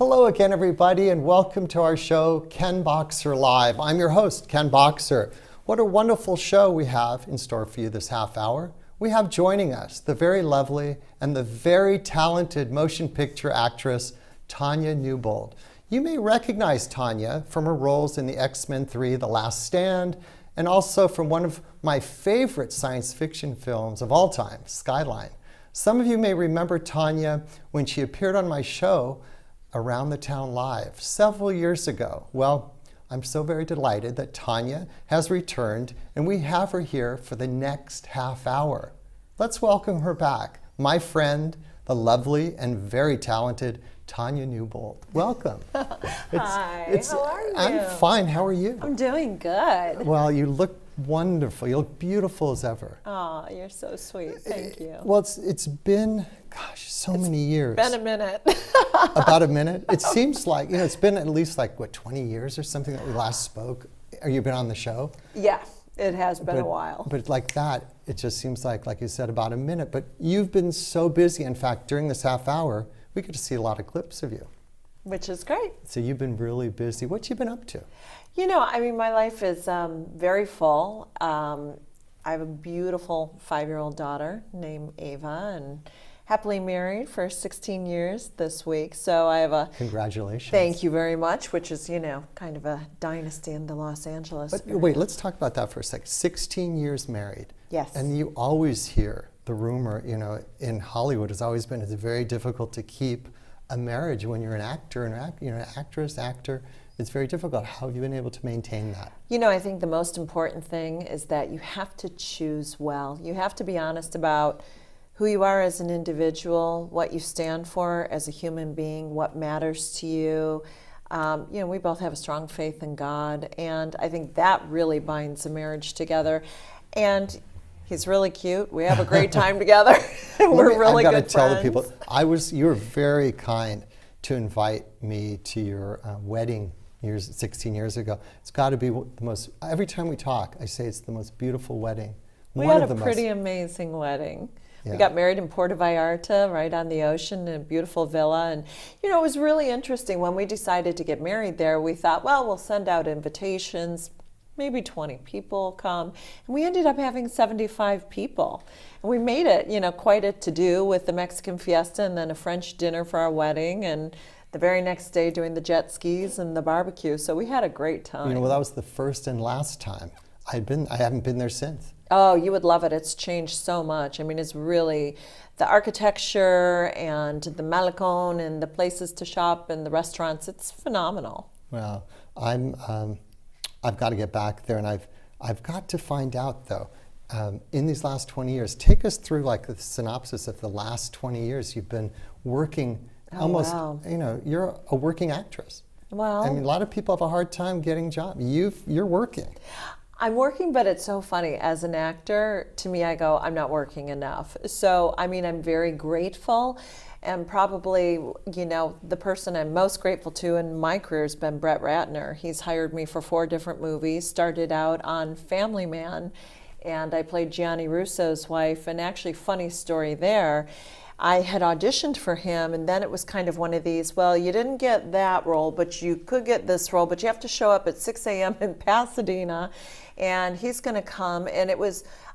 Hello again, everybody, and welcome to our show, Ken Boxer Live. I'm your host, Ken Boxer. What a wonderful show we have in store for you this half hour. We have joining us the very lovely and the very talented motion picture actress, Tanya Newbould. You may recognize Tanya from her roles in the X-Men 3, The Last Stand, and also from one of my favorite science fiction films of all time, Skyline. Some of you may remember Tanya when she appeared on my show, Around the Town Live, several years ago. Well, I'm so very delighted that Tanya has returned and we have her here for the next half hour. Let's welcome her back, my friend, the lovely and very talented Tanya Newbould. Welcome. Hi, how are you? I'm fine. How are you? I'm doing good. Well, you look wonderful. You look beautiful as ever. Oh, you're so sweet. Thank you. Well, it's been, gosh, so many years. Been a minute. About a minute? It seems like, it's been at least like, 20 years or something that we last spoke? Or you've been on the show? Yeah, it has been a while. But like that, it just seems like you said, about a minute. But you've been so busy. In fact, during this half hour, we get to see a lot of clips of you. Which is great. So you've been really busy. What you been up to? My life is very full. I have a beautiful 5-year-old daughter named Ava, and happily married for 16 years this week. So I have a... Congratulations. Thank you very much, which is, kind of a dynasty in the Los Angeles area. But wait, let's talk about that for a second. 16 years married. Yes. And you always hear the rumor, in Hollywood has always been it's very difficult to keep a marriage when you're an actor, an actress, actor. It's very difficult. How have you been able to maintain that? I think the most important thing is that you have to choose well. You have to be honest about who you are as an individual, what you stand for as a human being, what matters to you. We both have a strong faith in God, and I think that really binds a marriage together. And he's really cute. We have a great time together. We're really good friends. I've got to tell the people, you were very kind to invite me to your wedding 16 years ago. It's got to be the most, every time we talk, I say it's the most beautiful wedding. We had a pretty amazing wedding. Yeah. We got married in Puerto Vallarta, right on the ocean, in a beautiful villa. And, it was really interesting. When we decided to get married there, we thought, well, we'll send out invitations. Maybe 20 people come. And we ended up having 75 people. And we made it, quite a to-do with the Mexican fiesta and then a French dinner for our wedding. And the very next day doing the jet skis and the barbecue. So we had a great time. That was the first and last time. I haven't been there since. Oh, you would love it. It's changed so much. It's really the architecture and the malecón and the places to shop and the restaurants. It's phenomenal. Well, I've got to get back there, and I've got to find out though. In these last 20 years, take us through the synopsis of the last 20 years. You've been working almost. Wow. You're a working actress. Well, a lot of people have a hard time getting jobs. You're working. I'm working, but it's so funny. As an actor, to me, I go, I'm not working enough. So, I'm very grateful. And probably, the person I'm most grateful to in my career has been Brett Ratner. He's hired me for 4 different movies. Started out on Family Man, and I played Gianni Russo's wife. And actually, funny story there. I had auditioned for him, and then it was kind of one of these, well, you didn't get that role, but you could get this role, but you have to show up at 6 a.m. in Pasadena, and he's going to come. And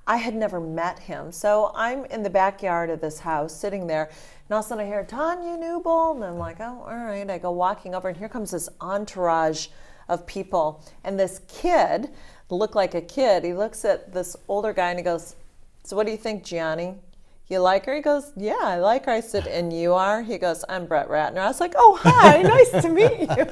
I had never met him. So I'm in the backyard of this house, sitting there, and all of a sudden I hear, Tanya Newbould, and I'm like, oh, all right. I go walking over, and here comes this entourage of people, and this kid, looked like a kid, he looks at this older guy, and he goes, so what do you think, Gianni? You like her? He goes, yeah, I like her. I said, and you are? He goes, I'm Brett Ratner. I was like, oh, hi, nice to meet you.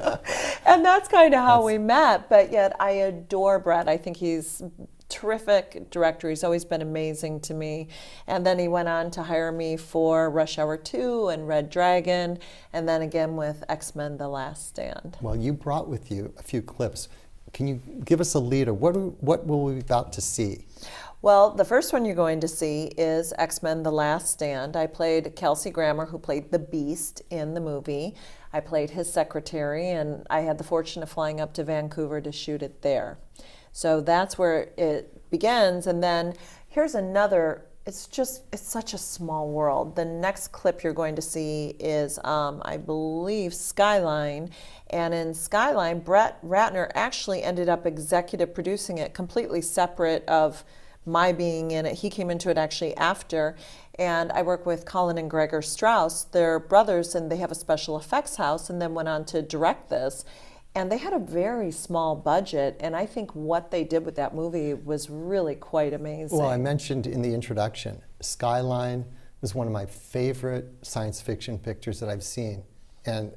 And that's kind of how we met, but yet I adore Brett. I think he's terrific director. He's always been amazing to me. And then he went on to hire me for Rush Hour 2 and Red Dragon, and then again with X-Men: The Last Stand. Well, you brought with you a few clips. Can you give us a leader? What will we be about to see? Well, the first one you're going to see is X-Men: The Last Stand. I played Kelsey Grammer, who played the Beast in the movie. I played his secretary, and I had the fortune of flying up to Vancouver to shoot it there. So that's where it begins. And then here's another it's such a small world. The next clip you're going to see is, I believe, Skyline. And in Skyline, Brett Ratner actually ended up executive producing it, completely separate of my being in it. He came into it actually after. And I work with Colin and Gregor Strauss. They're brothers, and they have a special effects house, and then went on to direct this. And they had a very small budget, and I think what they did with that movie was really quite amazing. Well, I mentioned in the introduction, Skyline was one of my favorite science fiction pictures that I've seen. And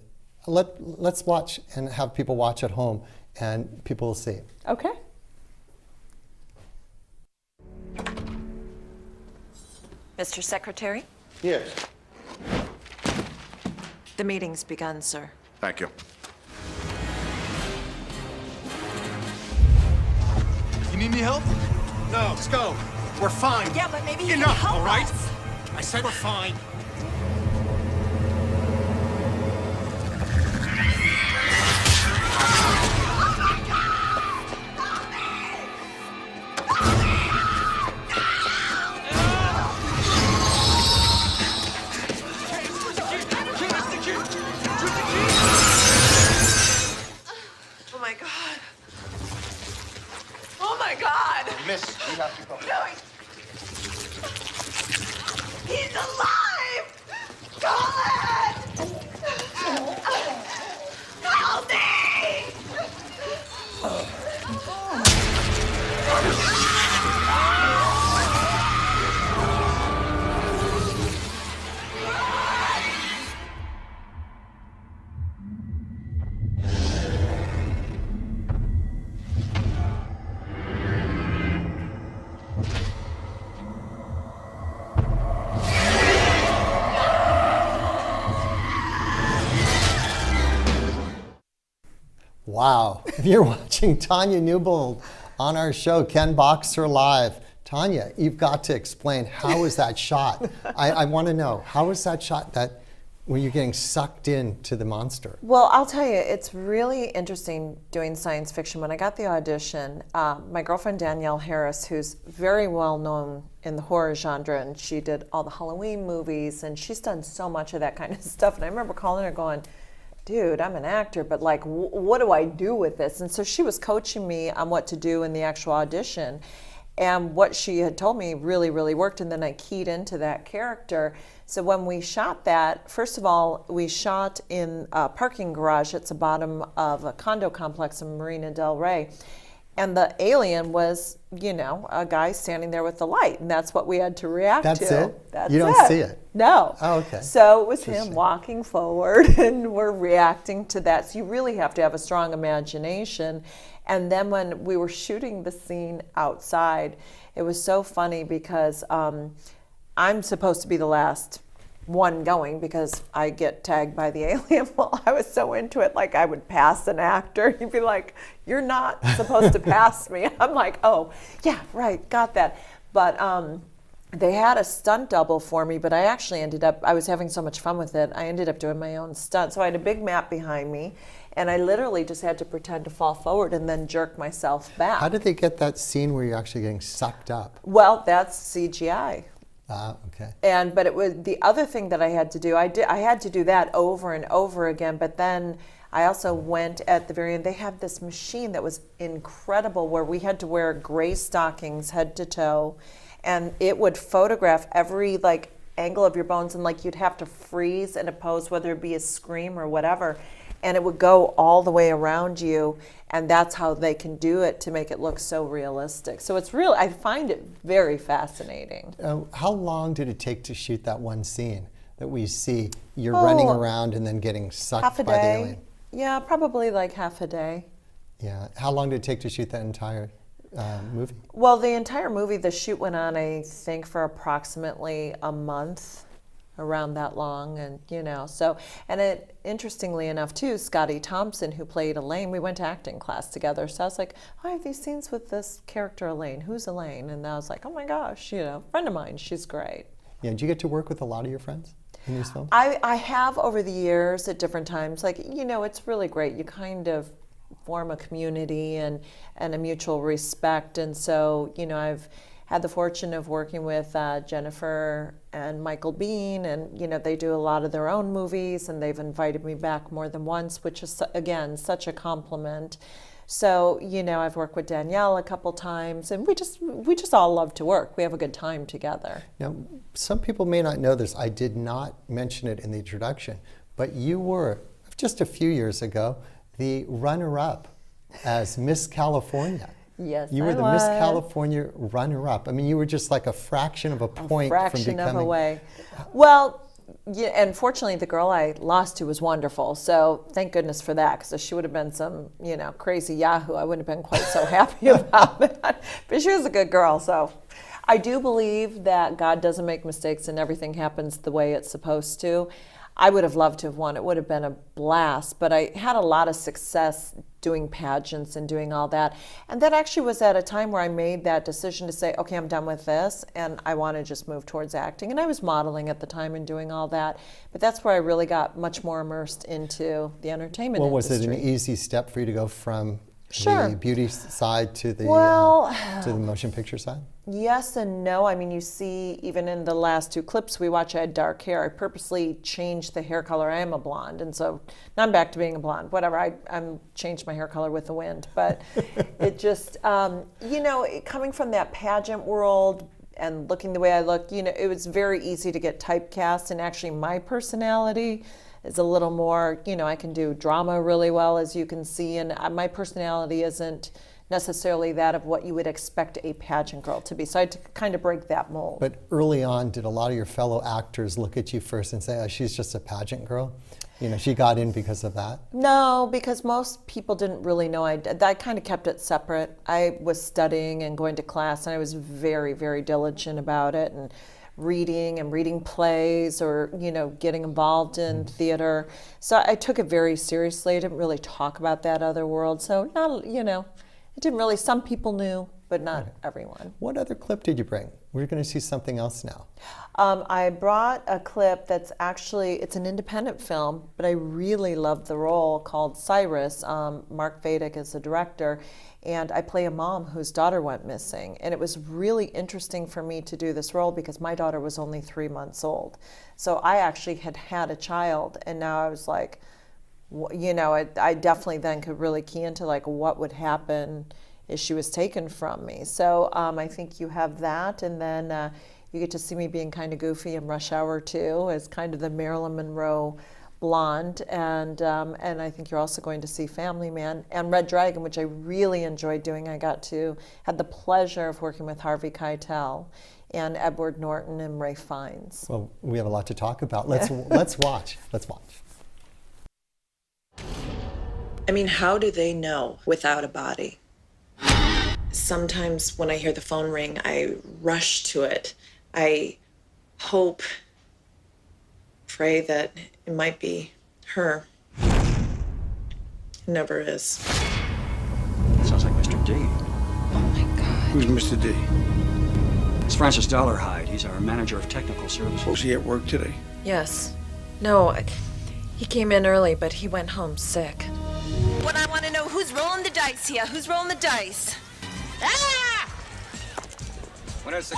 let's watch and have people watch at home, and people will see. Okay. Mr. Secretary? Yes. The meeting's begun, sir. Thank you. You need any help? No, let's go. We're fine. Yeah, but maybe you can Enough, help all right? us. I said we're fine. Oh my god. Oh my god. Miss, you have to go. No, he's alive! Colin! Help me! Wow. You're watching Tanya Newbould on our show, Ken Boxer Live. Tanya, you've got to explain, how is that shot? I want to know, how is that shot that when you're getting sucked into the monster? Well, I'll tell you, it's really interesting doing science fiction. When I got the audition, my girlfriend Danielle Harris, who's very well known in the horror genre, and she did all the Halloween movies, and she's done so much of that kind of stuff. And I remember calling her going, dude, I'm an actor, but like, what do I do with this? And so she was coaching me on what to do in the actual audition. And what she had told me really, really worked. And then I keyed into that character. So when we shot that, first of all, we shot in a parking garage. It's the bottom of a condo complex in Marina del Rey. And the alien was, you know, a guy standing there with the light. And that's what we had to react to. That's it? That's you don't it. see it? No. Oh, okay. So it was him walking forward, and we're reacting to that. So you really have to have a strong imagination. And then when we were shooting the scene outside, it was so funny because I'm supposed to be the last one going because I get tagged by the alien. Well, I was so into it, like I would pass an actor. He'd be like, "You're not supposed to pass me." I'm like, "Oh, yeah, right, got that." But they had a stunt double for me, but I actually I was having so much fun with it, I ended up doing my own stunt. So I had a big map behind me, and I literally just had to pretend to fall forward and then jerk myself back. How did they get that scene where you're actually getting sucked up? Well, that's CGI. Ah, okay. But it was the other thing that I had to do. I had to do that over and over again. But then I also went at the very end. They have this machine that was incredible, where we had to wear gray stockings head to toe, and it would photograph every like angle of your bones, and like you'd have to freeze in a pose, whether it be a scream or whatever, and it would go all the way around you. And that's how they can do it to make it look so realistic. So it's real. I find it very fascinating. How long did it take to shoot that one scene that we see you're running around and then getting sucked by the alien? Yeah, probably like half a day. Yeah. How long did it take to shoot that entire movie? Well, the entire movie, the shoot went on, I think, for approximately a month, around that long. And, you know, so, and it, interestingly enough, too, Scotty Thompson, who played Elaine, we went to acting class together. So I was like, oh, I have these scenes with this character, Elaine. Who's Elaine? And I was like, oh my gosh, you know, friend of mine, she's great. Yeah. Did you get to work with a lot of your friends in these films? I have over the years at different times. Like, you know, it's really great. You kind of form a community and a mutual respect. And so, you know, I've had the fortune of working with Jennifer and Michael Biehn, and they do a lot of their own movies, and they've invited me back more than once, which is again such a compliment. So I've worked with Danielle a couple times, and we just all love to work. We have a good time together. Now, some people may not know this. I did not mention it in the introduction, but you were just a few years ago the runner-up as Miss California. Yes, you were I the was. Miss California runner-up. I mean, you were just like a fraction of a point from becoming. Of a way. Well, yeah, and fortunately, the girl I lost to was wonderful. So thank goodness for that, because if she would have been some, crazy Yahoo, I wouldn't have been quite so happy about it. But she was a good girl. So I do believe that God doesn't make mistakes and everything happens the way it's supposed to. I would have loved to have won. It would have been a blast, but I had a lot of success doing pageants and doing all that. And that actually was at a time where I made that decision to say, okay, I'm done with this, and I want to just move towards acting. And I was modeling at the time and doing all that, but that's where I really got much more immersed into the entertainment industry. Was it an easy step for you to go from Sure. the beauty side to the to the motion picture side? Yes and no. I mean, you see, even in the last two clips we watch, I had dark hair. I purposely changed the hair color. I am a blonde, and so now I'm back to being a blonde. Whatever. I'm changed my hair color with the wind, but it just, coming from that pageant world and looking the way I look, it was very easy to get typecast. And actually, my personality is a little more, I can do drama really well, as you can see, and my personality isn't necessarily that of what you would expect a pageant girl to be. So I had to kind of break that mold. But early on, did a lot of your fellow actors look at you first and say, oh, she's just a pageant girl? She got in because of that? No, because most people didn't really know. I kind of kept it separate. I was studying and going to class, and I was very, very diligent about it, and reading plays, or getting involved in theater. So I took it very seriously. I didn't really talk about that other world. So not, it didn't really. Some people knew, but not everyone. What other clip did you bring? We're going to see something else now. I brought a clip that's actually, it's an independent film, but I really loved the role, called Cyrus. Mark Vadic is the director, and I play a mom whose daughter went missing. And it was really interesting for me to do this role because my daughter was only 3 months old. So I actually had a child, and now I was like, I definitely then could really key into like what would happen if she was taken from me. So I think you have that, and then you get to see me being kind of goofy in Rush Hour 2 as kind of the Marilyn Monroe blonde, and I think you're also going to see Family Man and Red Dragon, which I really enjoyed doing. I had the pleasure of working with Harvey Keitel and Edward Norton and Ray Fiennes. Well, we have a lot to talk about. Let's watch. Let's watch. I mean, how do they know without a body? Sometimes when I hear the phone ring, I rush to it. I hope, pray that it might be her. It never is. Sounds like Mr. D. Oh my God. Who's Mr. D? It's Francis Dollarhide. He's our manager of technical services. Was he at work today? Yes. No, he came in early, but he went home sick. What I want to know, who's rolling the dice here? Who's rolling the dice? Ah! Winner's the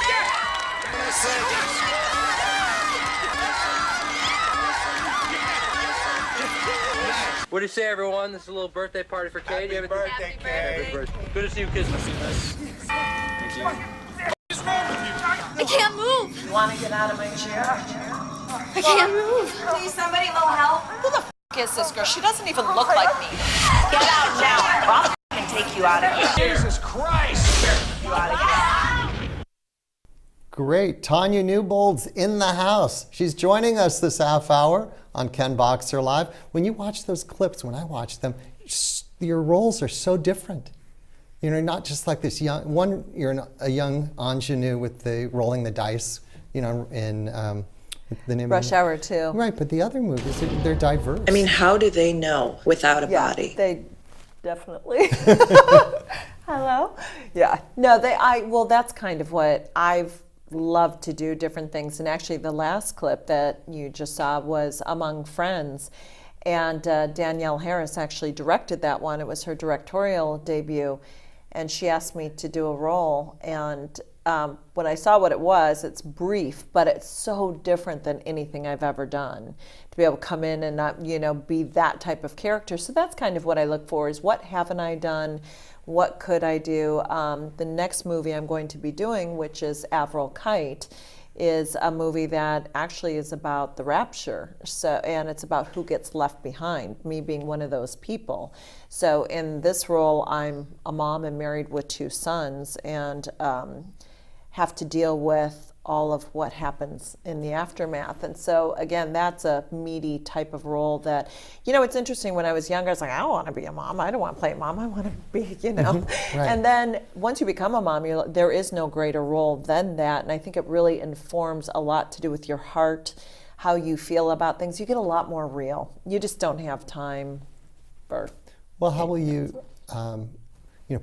What do you say, everyone? This is a little birthday party for Katie. Happy birthday, Katie. Good to see you kids. I can't move. You want to get out of my chair? I can't move. Please, somebody, a little help. Who the is this girl? She doesn't even look like me. Get out now. I'll take you out of here. Jesus Christ! You out of here. Great. Tanya Newbould's in the house. She's joining us this half hour on Ken Boxer Live. When you watch those clips, when I watch them, your roles are so different. Not just like this you're a young ingenue with the rolling the dice, in the name Rush Hour 2. Right, but the other movies, they're diverse. I mean, how do they know without a body? They definitely. Hello? Yeah. No, well, that's kind of what I've loved to do, different things. And actually, the last clip that you just saw was Among Friends. And Danielle Harris actually directed that one. It was her directorial debut. and she asked me to do a role. And when I saw what it was, it's brief, but it's so different than anything I've ever done. To be able to come in and not, be that type of character. So that's kind of what I look for, is what haven't I done? What could I do? The next movie I'm going to be doing, which is Avril Kite, is a movie that actually is about the rapture. And it's about who gets left behind, me being one of those people. So in this role, I'm a mom and married with 2 sons, and have to deal with all of what happens in the aftermath. And so again, that's a meaty type of role that, it's interesting. When I was younger, I was like, I don't want to be a mom. I don't want to play a mom. I want to be, Right. And then once you become a mom, there is no greater role than that. And I think it really informs a lot to do with your heart, how you feel about things. You get a lot more real. You just don't have time for. Well, how will you,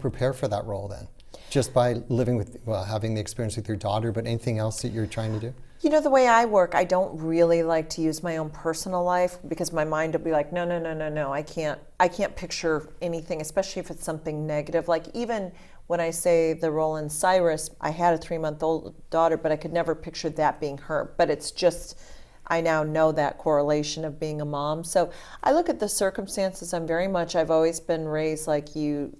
prepare for that role then? Just by having the experience with your daughter, but anything else that you're trying to do? The way I work, I don't really like to use my own personal life, because my mind will be like, no, I can't picture anything, especially if it's something negative. Like even when I say the role in Cyrus, I had a 3-month-old daughter, but I could never picture that being her. But it's just, I now know that correlation of being a mom. So I look at the circumstances. I've always been raised like you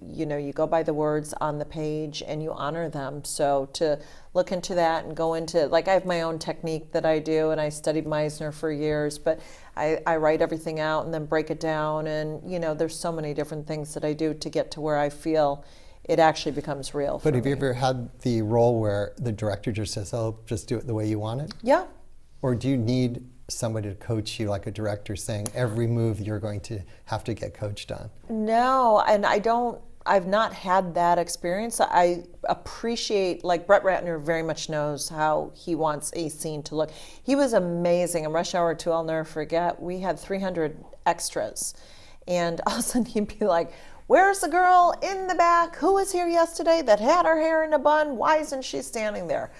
go by the words on the page and you honor them. So to look into that and go into, like, I have my own technique that I do, and I studied Meisner for years, but I write everything out and then break it down. And, there's so many different things that I do to get to where I feel it actually becomes real. But have you ever had the role where the director just says, oh, just do it the way you want it? Yeah. Or do you need somebody to coach you, like a director saying every move you're going to have to get coached on? No, and I've not had that experience. I appreciate, like, Brett Ratner very much knows how he wants a scene to look. He was amazing. In Rush Hour 2, I'll never forget, we had 300 extras. And all of a sudden he'd be like, where's the girl in the back who was here yesterday that had her hair in a bun? Why isn't she standing there?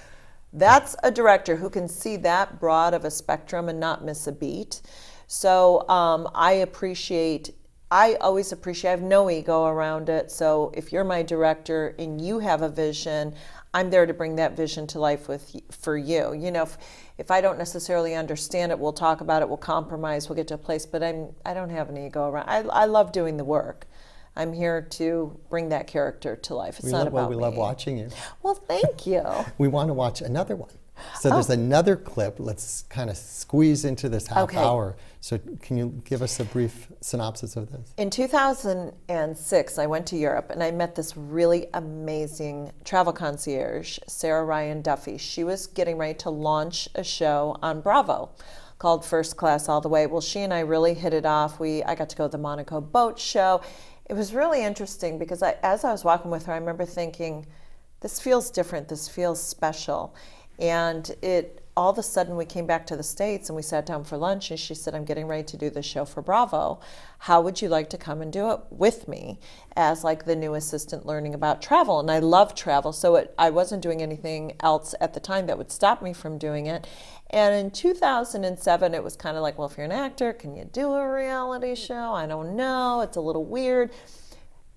That's a director who can see that broad of a spectrum and not miss a beat. So I always appreciate, I have no ego around it. So if you're my director and you have a vision, I'm there to bring that vision to life for you. If I don't necessarily understand it, we'll talk about it, we'll compromise, we'll get to a place, but I don't have an ego around. I love doing the work. I'm here to bring that character to life. It's not about me. We love watching you. Well, thank you. We want to watch another one. So there's another clip. Let's kind of squeeze into this half hour. So can you give us a brief synopsis of this? In 2006, I went to Europe and I met this really amazing travel concierge, Sarah Ryan Duffy. She was getting ready to launch a show on Bravo called First Class All the Way. Well, she and I really hit it off. I got to go to the Monaco boat show. It was really interesting because as I was walking with her, I remember thinking, this feels different, this feels special. And all of a sudden we came back to the States and we sat down for lunch, and she said, I'm getting ready to do this show for Bravo. How would you like to come and do it with me as like the new assistant learning about travel? And I love travel, so I wasn't doing anything else at the time that would stop me from doing it. And in 2007, it was kind of like, well, if you're an actor, can you do a reality show? I don't know. It's a little weird.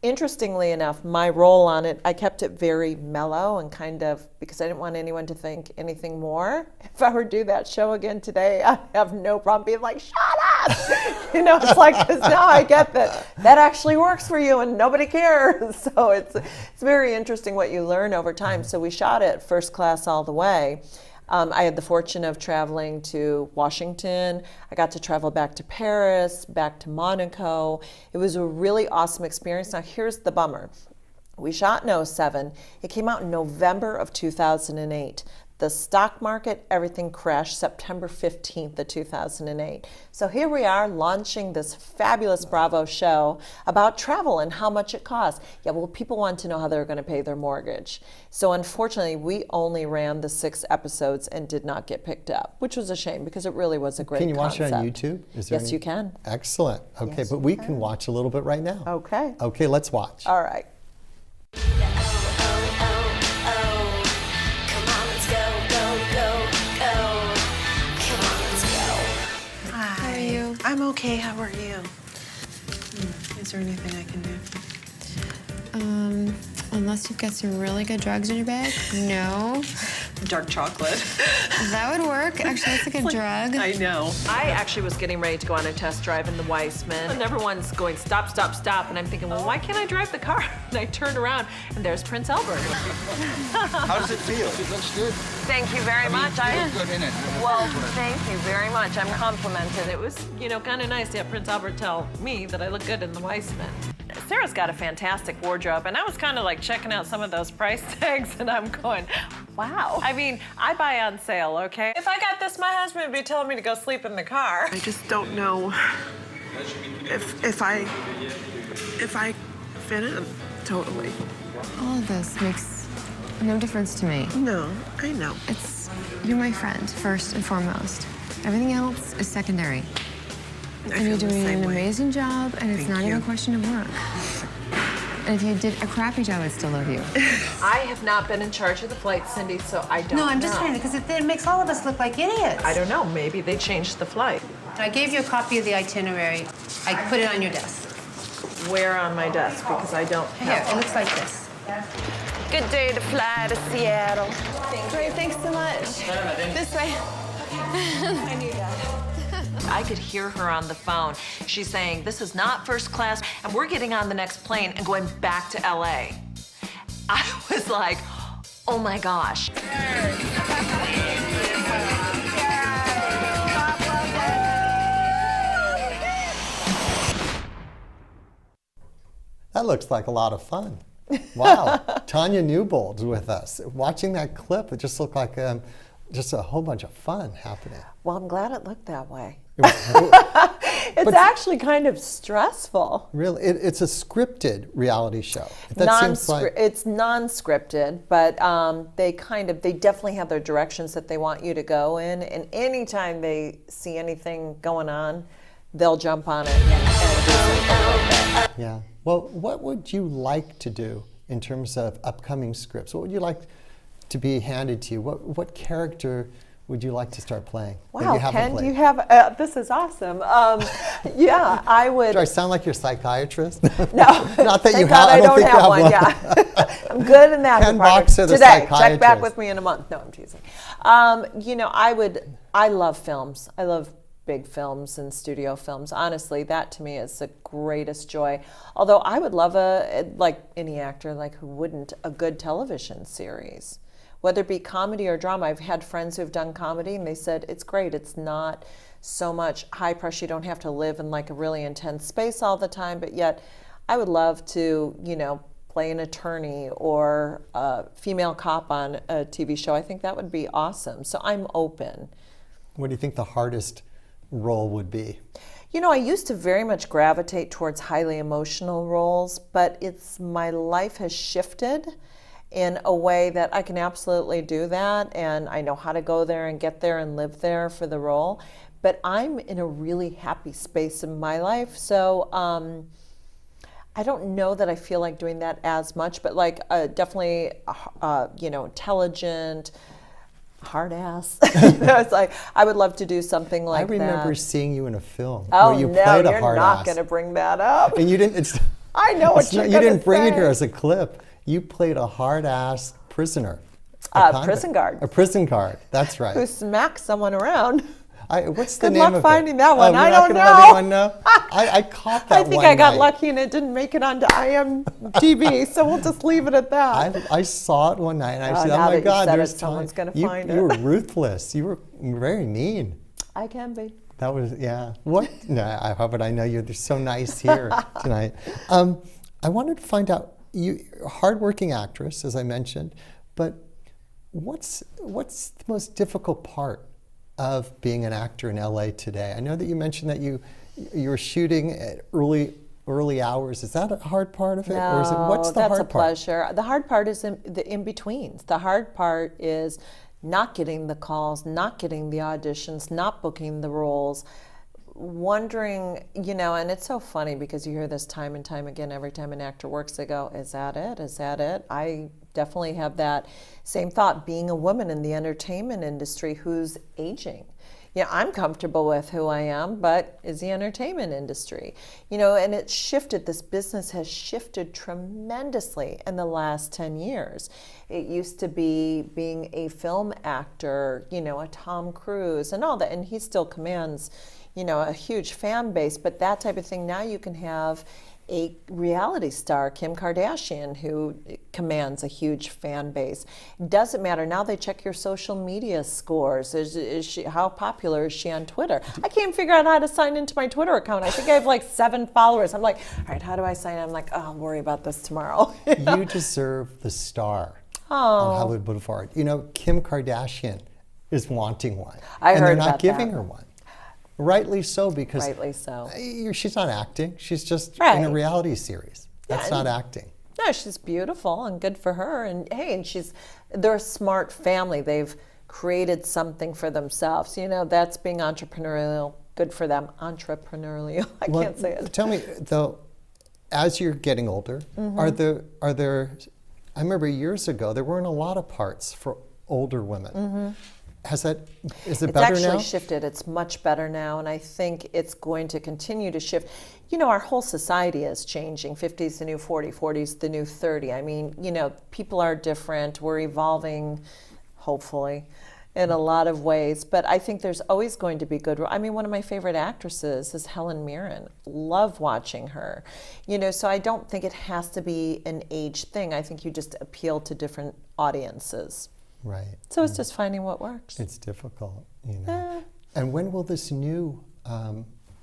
Interestingly enough, my role on it, I kept it very mellow and kind of, because I didn't want anyone to think anything more. If I were to do that show again today, I have no problem being like, shut up! It's like, because now I get that actually works for you and nobody cares. So it's very interesting what you learn over time. So we shot it First Class All the Way. I had the fortune of traveling to Washington. I got to travel back to Paris, back to Monaco. It was a really awesome experience. Now, here's the bummer. We shot in 2007. It came out in November of 2008. The stock market, everything crashed September 15th of 2008. So here we are launching this fabulous Bravo show about travel and how much it costs. Yeah, well, people want to know how they're going to pay their mortgage. So unfortunately, we only ran the 6 episodes and did not get picked up, which was a shame because it really was a great concept. Can you watch it on YouTube? Yes, you can. Excellent. Okay, yes, but we can watch a little bit right now. Okay. Okay, let's watch. All right. I'm okay. How are you? Is there anything I can do? Unless you've got some really good drugs in your bag. No. Dark chocolate. That would work. Actually, that's a good drug. I know. I actually was getting ready to go on a test drive in the Weissman, and everyone's going, stop, stop, stop. And I'm thinking, well, why can't I drive the car? And I turn around, and there's Prince Albert. How does it feel? It looks good. Thank you very much. Good in it. Well, thank you very much. I'm complimented. It was, kind of nice to have Prince Albert tell me that I look good in the Weissman. Sarah's got a fantastic wardrobe, and I was kind of like checking out some of those price tags, and I'm going, wow. I mean, I buy on sale, okay? If I got this, my husband would be telling me to go sleep in the car. I just don't know if I fit in totally. All of this makes no difference to me. No, I know. You're my friend, first and foremost. Everything else is secondary. And you're doing an amazing job, and it's not even a question of work. And if you did a crappy job, I'd still love you. I have not been in charge of the flight, Cindy, so I don't know. No, I'm just saying, because it makes all of us look like idiots. I don't know. Maybe they changed the flight. I gave you a copy of the itinerary. I put it on your desk. Where on my desk? Because I don't Here, have it looks like this. Good day to fly to Seattle. Great, thanks so much. This way. I knew that. I could hear her on the phone. She's saying, this is not first class, and we're getting on the next plane and going back to LA. I was like, oh my gosh. That looks like a lot of fun. Wow. Tanya Newbould's with us. Watching that clip, it just looked like just a whole bunch of fun happening. Well, I'm glad it looked that way. It's actually kind of stressful. Really, it's a scripted reality show. It's non-scripted, but they definitely have their directions that they want you to go in, and anytime they see anything going on, they'll jump on it and do something with it. Yeah. Well, what would you like to do in terms of upcoming scripts? What would you like to be handed to you? What character would you like to start playing? Wow, Ken, do you have, this is awesome. Yeah, I would. Do I sound like your psychiatrist? No. Not that you have. I don't have one. Yeah. I'm good in that Ken department. Boxer, the Today, check psychiatrist. back with me in a month. No, I'm teasing. I love films. I love big films and studio films. Honestly, that to me is the greatest joy. Although I would love like any actor, like who wouldn't, a good television series. Whether it be comedy or drama. I've had friends who've done comedy and they said, it's great. It's not so much high pressure. You don't have to live in like a really intense space all the time, but yet I would love to, play an attorney or a female cop on a TV show. I think that would be awesome. So I'm open. What do you think the hardest role would be? I used to very much gravitate towards highly emotional roles, but my life has shifted in a way that I can absolutely do that, and I know how to go there and get there and live there for the role. But I'm in a really happy space in my life, so I don't know that I feel like doing that as much, but like definitely, intelligent, hard ass. It's like I would love to do something like that. I remember seeing you in a film where you no, played a you're hard not ass. going to bring that up. And you didn't. I know what you're You didn't bring it here as a clip. You played a hard ass prisoner. Prison guard. A prison guard. That's right. Who smacks someone around. What's the Good name luck of finding it? that one. I not don't gonna know. Let anyone know? I caught that I think one I got night. lucky and it didn't make it onto IMDb, so we'll just leave it at that. I saw it one night and I said, now "Oh my that God, you said there's it, someone's going to you, find you it." were ruthless. You were very mean. I can be. That was What? No, I know you're so nice here tonight. I wanted to find out, you're a hardworking actress, as I mentioned, but what's the most difficult part of being an actor in LA today? I know that you mentioned that you were shooting at early hours. Is that a hard part of it? No, or is it, what's the that's hard a part? pleasure. The hard part is the in-betweens. The hard part is not getting the calls, not getting the auditions, not booking the roles, wondering, and it's so funny because you hear this time and time again every time an actor works, they go, is that it? Is that it? I definitely have that same thought being a woman in the entertainment industry who's aging. Yeah, I'm comfortable with who I am, but is the entertainment industry. And it's shifted. This business has shifted tremendously in the last 10 years. It used to be being a film actor, a Tom Cruise and all that, and he still commands, a huge fan base, but that type of thing. Now you can have a reality star, Kim Kardashian, who commands a huge fan base. Doesn't matter. Now they check your social media scores. How popular is she on Twitter? I can't figure out how to sign into my Twitter account. I think I have like 7 followers. I'm like, all right, how do I sign in? I'm like, oh, I'll worry about this tomorrow. You deserve the star on Hollywood Boulevard. Kim Kardashian is wanting one. I heard and they're about not giving that. her one. Rightly so, because Rightly so. She's not acting. She's just Right. in a reality series. That's Yeah, not acting. No, she's beautiful and good for her. And hey, they're a smart family. They've created something for themselves. That's being entrepreneurial. Good for them. Entrepreneurial. I can't say it. Tell me though, as you're getting older, are there? I remember years ago there weren't a lot of parts for older women. Is it better now? It's actually shifted. It's much better now, and I think it's going to continue to shift. Our whole society is changing. 50 is the new 40, 40 is the new 30. I mean, people are different. We're evolving, hopefully, in a lot of ways. But I think there's always going to be good. I mean, one of my favorite actresses is Helen Mirren. Love watching her. So I don't think it has to be an age thing. I think you just appeal to different audiences. Right. So it's just finding what works. It's difficult, And when will this new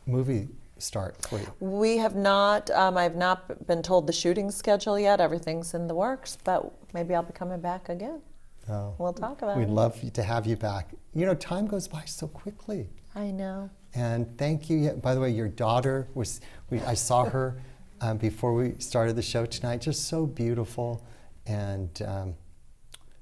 movie start for you? We have not, I've not been told the shooting schedule yet. Everything's in the works, but maybe I'll be coming back again. Oh, We'll talk about we'd it. love to have you back. Time goes by so quickly. I know. And thank you. By the way, your daughter I saw her before we started the show tonight, just so beautiful. And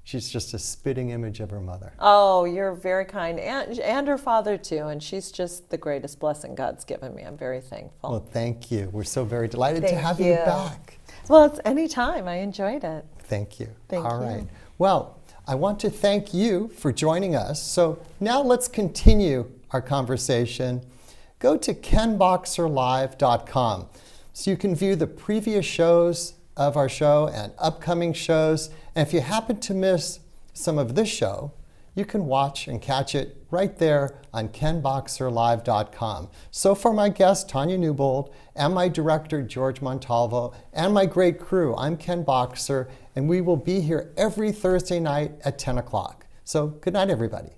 she's just a spitting image of her mother. Oh, you're very kind. And her father, too. And she's just the greatest blessing God's given me. I'm very thankful. Well, thank you. We're so very delighted to Thank have you you. back. Well, it's any time. I enjoyed it. Thank you. Thank All you. right. Well, I want to thank you for joining us. So now let's continue our conversation. Go to kenboxerlive.com so you can view the previous shows of our show and upcoming shows. And if you happen to miss some of this show, you can watch and catch it right there on kenboxerlive.com. So for my guest, Tanya Newbould, and my director, George Montalvo, and my great crew, I'm Ken Boxer, and we will be here every Thursday night at 10 o'clock. So good night, everybody.